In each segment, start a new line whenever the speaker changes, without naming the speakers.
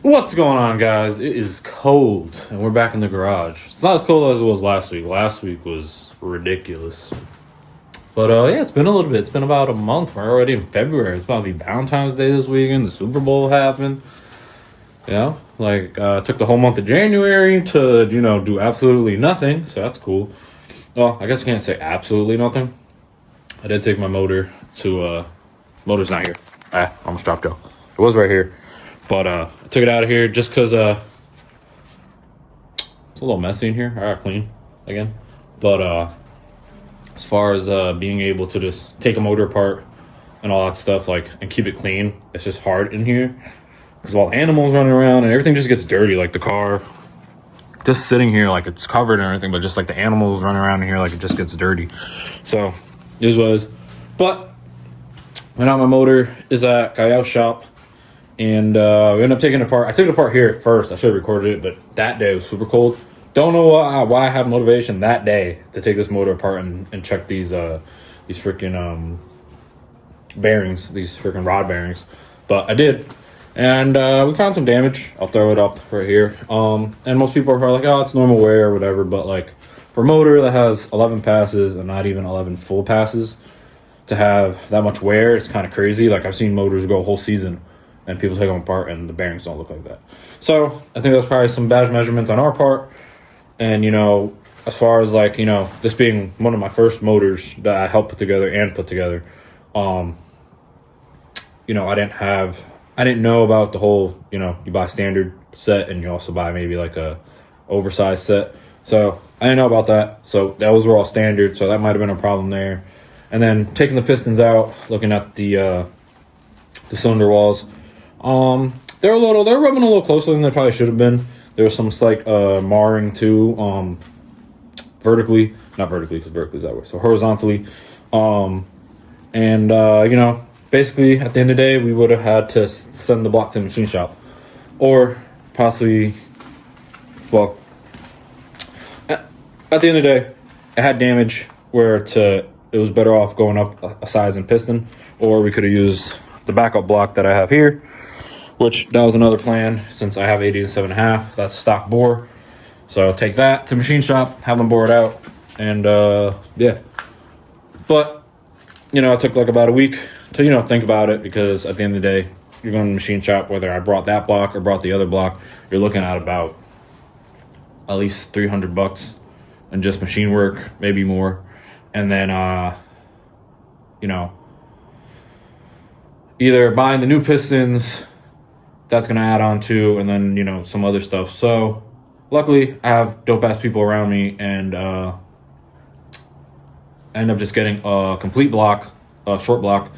What's going on, guys? It is cold, and we're back in the garage. It's not as cold as it was last week. Last week was ridiculous. But, yeah, it's been a little bit. It's been about a month. We're already in February. It's about to be Valentine's Day this weekend. The Super Bowl happened. Yeah, took the whole month of January to, do absolutely nothing. So that's cool. Well, I guess I can't say absolutely nothing. I did take my motor to, motor's not here. I almost dropped it. It was right here. But I took it out of here just because it's a little messy in here. I got clean again. But as far as being able to just take a motor apart and all that stuff, and keep it clean, it's just hard in here. Because all the animals running around and everything just gets dirty. Like the car, just sitting here, it's covered and everything, but just the animals running around in here, it just gets dirty. So, it was. But, right now my motor is at Kyao's shop. And we ended up taking it apart. I took it apart here at first. I should have recorded it, but that day was super cold. Don't know why I had motivation that day to take this motor apart and check these freaking bearings, these freaking rod bearings. But I did. And we found some damage. I'll throw it up right here. And most people are probably like, oh, it's normal wear or whatever. But for a motor that has 11 passes and not even 11 full passes, to have that much wear, it's kind of crazy. I've seen motors go a whole season and people take them apart and the bearings don't look like that. So I think that's probably some bad measurements on our part. And, as far as this being one of my first motors that I helped put together, I didn't know about the whole, you buy standard set and you also buy maybe a oversized set. So I didn't know about that. So those were all standard. So that might've been a problem there. And then taking the pistons out, looking at the cylinder walls, they're rubbing a little closer than they probably should have been. There was some slight marring too, not vertically, because vertically is that way. So horizontally, basically at the end of the day, we would have had to send the block to the machine shop, or possibly, well, at the end of the day, it had damage where it was better off going up a size in piston, or we could have used the backup block that I have here, which that was another plan since I have 87.5. That's stock bore. So I'll take that to machine shop, have them bore it out, and yeah. But, it took about a week to, think about it, because at the end of the day, you're going to the machine shop, whether I brought that block or brought the other block, you're looking at about at least $300 and just machine work, maybe more. And then, either buying the new pistons, that's going to add on to, and then, some other stuff. So, luckily, I have dope-ass people around me, and I end up just getting a complete block, a short block.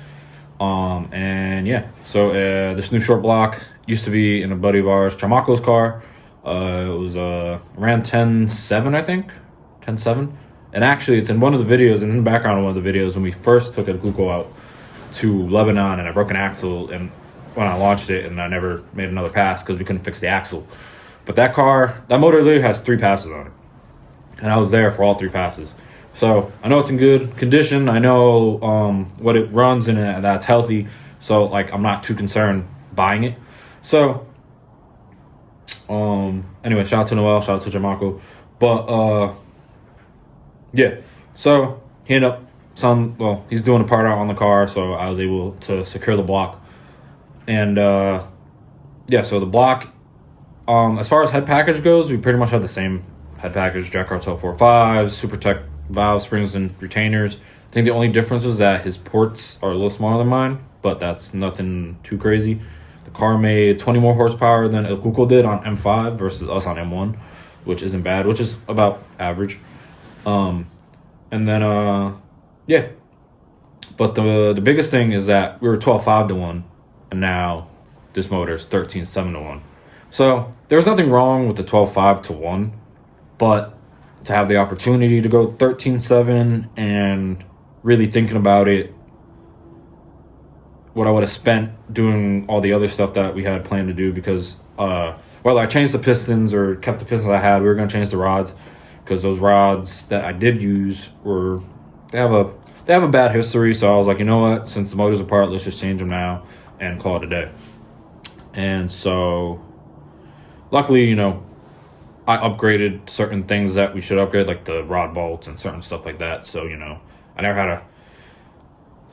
And, yeah. So, this new short block used to be in a buddy of ours, Chamaco's car. It was around 10.7, I think. 10.7. And actually, it's in one of the videos, in the background of one of the videos, when we first took a Kuko out to Lebanon, and I broke an axle, and when I launched it, and I never made another pass because we couldn't fix the axle. But that motor literally has 3 passes on it, and I was there for all 3 passes. So I know it's in good condition. I know what it runs in, and that's healthy. So I'm not too concerned buying it. So anyway, shout out to Noel, shout out to Jamaco. But yeah, so he ended up he's doing a part out on the car, so I was able to secure the block. And yeah, so the block, as far as head package goes, we pretty much have the same head package: jack cartel 4.5, super tech valve springs and retainers. I think the only difference is that his ports are a little smaller than mine, but that's nothing too crazy. The car made 20 more horsepower than ELKUKO did on M5 versus us on M1, which isn't bad, which is about average. And then yeah, but the biggest thing is that we were 12.5 to 1, and now this motor is 13.7 to 1. So there's nothing wrong with the 12.5 to 1, but to have the opportunity to go 13.7 and really thinking about it, what I would have spent doing all the other stuff that we had planned to do, because whether I changed the pistons or kept the pistons I had, we were going to change the rods, because those rods that I did use they have a bad history. So I was like, you know what, since the motor's apart, let's just change them now and call it a day. And so luckily, you know, I upgraded certain things that we should upgrade, like the rod bolts and certain stuff like that. So, you know, I never had a.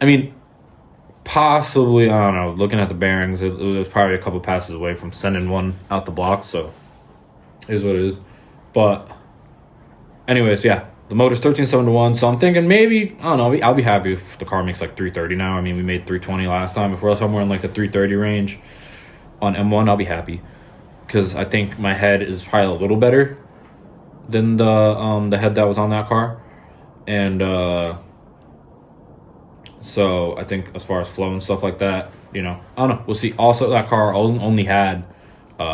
I mean, possibly, I don't know, looking at the bearings, it was probably a couple passes away from sending one out the block. So, it is what it is. But, anyways, yeah, the motor's 1371. So, I'm thinking maybe, I don't know, I'll be happy if the car makes like 330 now. I mean, we made 320 last time. If we're somewhere in like the 330 range on M1, I'll be happy. Because I think my head is probably a little better than the head that was on that car. And so I think as far as flow and stuff like that, you know, I don't know. We'll see. Also, that car only had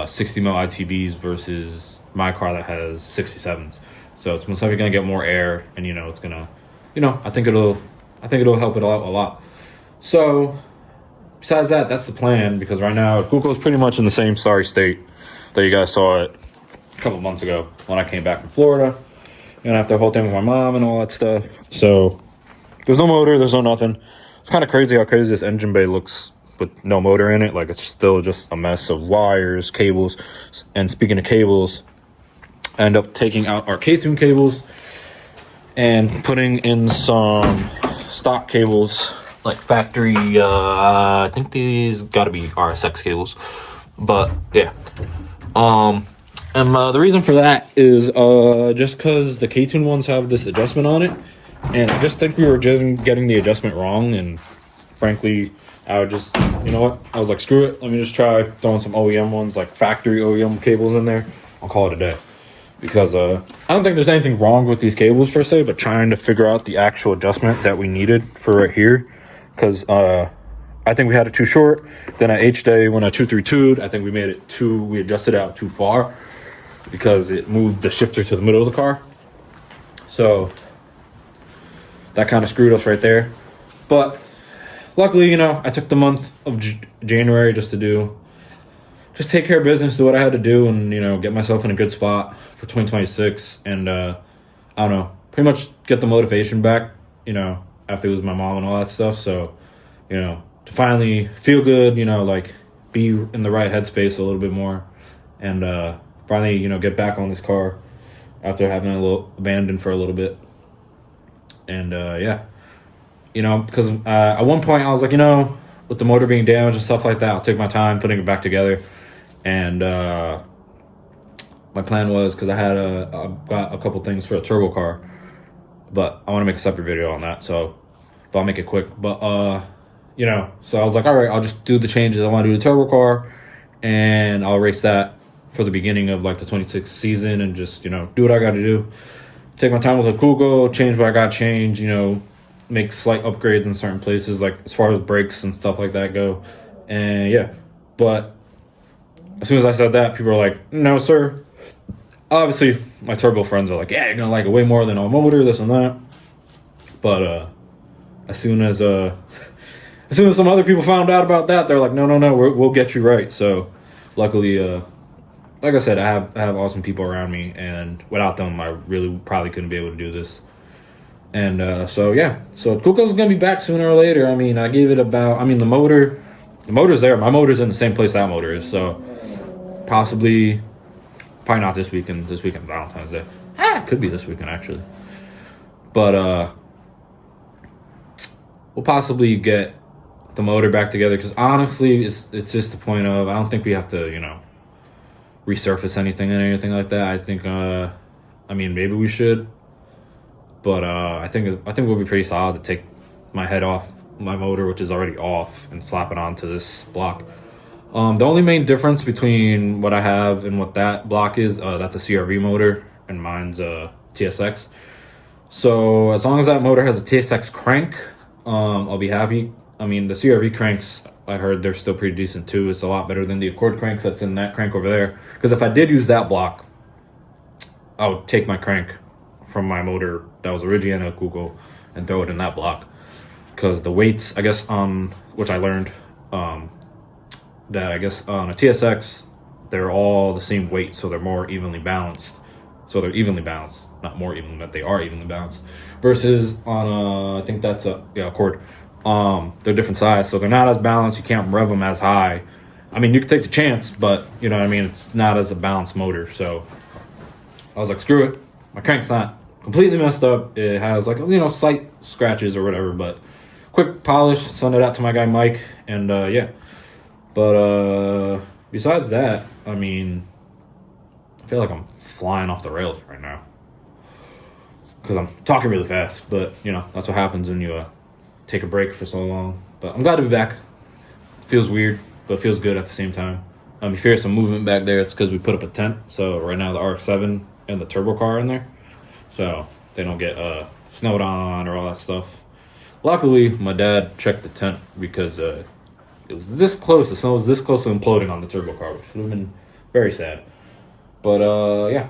60 mil ITBs versus my car that has 67s. So it's most likely going to get more air. And, you know, it's going to, you know, I think it'll help it out a lot. So besides that, that's the plan. Because right now, Kuko is pretty much in the same sorry state that you guys saw it a couple months ago when I came back from Florida. And after the whole thing with my mom and all that stuff. So there's no motor, there's no nothing. It's kind of crazy how crazy this engine bay looks with no motor in it. Like, it's still just a mess of wires, cables. And speaking of cables, I end up taking out our K-tune cables and putting in some stock cables, like factory, I think these gotta be RSX cables. But yeah. And the reason for that is just because the K-tune ones have this adjustment on it, and I just think we were getting the adjustment wrong. And frankly, I would just, you know what? I was like, screw it. Let me just try throwing some OEM ones, like factory OEM cables in there. I'll call it a day. Because I don't think there's anything wrong with these cables per se, but trying to figure out the actual adjustment that we needed for right here. Because I think we had it too short. Then at H-Day, when I 232'd, I think we made it we adjusted it out too far because it moved the shifter to the middle of the car. So that kind of screwed us right there. But luckily, you know, I took the month of January just take care of business, do what I had to do, and, you know, get myself in a good spot for 2026. And, I don't know, pretty much get the motivation back, you know, after losing my mom and all that stuff. So, you know, to finally feel good, you know, like be in the right headspace a little bit more, and finally, you know, get back on this car after having it a little abandoned for a little bit. And yeah, you know, because at one point I was like, you know, with the motor being damaged and stuff like that, I'll take my time putting it back together. And my plan was, because I've got a couple things for a turbo car, but I want to make a separate video on that, so but I'll make it quick. But you know, so I was like, all right, I'll just do the changes I want to do to the turbo car, and I'll race that for the beginning of like the 26th season, and just, you know, do what I got to do. Take my time with the Kuko, change what I got to change, you know, make slight upgrades in certain places, like as far as brakes and stuff like that go. And yeah, but as soon as I said that, people are like, no, sir. Obviously, my turbo friends are like, yeah, you're going to like it way more than a motor, this and that. But as soon as some other people found out about that, they're like, no, we'll get you right. So luckily, like I said, I have awesome people around me, and without them, I really probably couldn't be able to do this. And so yeah, so Kuko's gonna be back sooner or later. I mean, I gave it about, I mean, the motor's there. My motor's in the same place that motor is, so probably not this weekend. This weekend, Valentine's Day. It could be this weekend actually. But we'll possibly get the motor back together, because honestly, it's just the point of, I don't think we have to, you know, resurface anything and anything like that. I think I mean, maybe we should, but I think we'll be pretty solid to take my head off my motor, which is already off, and slap it onto this block. The only main difference between what I have and what that block is, that's a CRV motor and mine's a TSX. So as long as that motor has a TSX crank, I'll be happy. I mean, the CRV cranks, I heard they're still pretty decent too. It's a lot better than the Accord cranks that's in that crank over there. Because if I did use that block, I would take my crank from my motor that was originally a Kuko and throw it in that block. Because the weights, I guess, which I learned, that I guess on a TSX, they're all the same weight, so they're more evenly balanced. So they're evenly balanced, not more evenly, but they are evenly balanced. Versus on I think that's a Accord. They're different size, so they're not as balanced. You can't rev them as high, I mean, you could take the chance, but you know what I mean. It's not as a balanced motor, so I was like, screw it. My crank's not completely messed up. It has like, you know, slight scratches or whatever, but quick polish, send it out to my guy Mike, and yeah. But besides that, I mean, I feel like I'm flying off the rails right now because I'm talking really fast. But you know, that's what happens when you take a break for so long. But I'm glad to be back. Feels weird, but it feels good at the same time. If you hear some movement back there, it's because we put up a tent. So right now the RX-7 and the turbo car are in there, so they don't get snowed on or all that stuff. Luckily, my dad checked the tent because it was this close. The snow was this close to imploding on the turbo car, which would have been very sad. But yeah.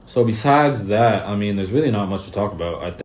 So besides that, I mean, there's really not much to talk about. I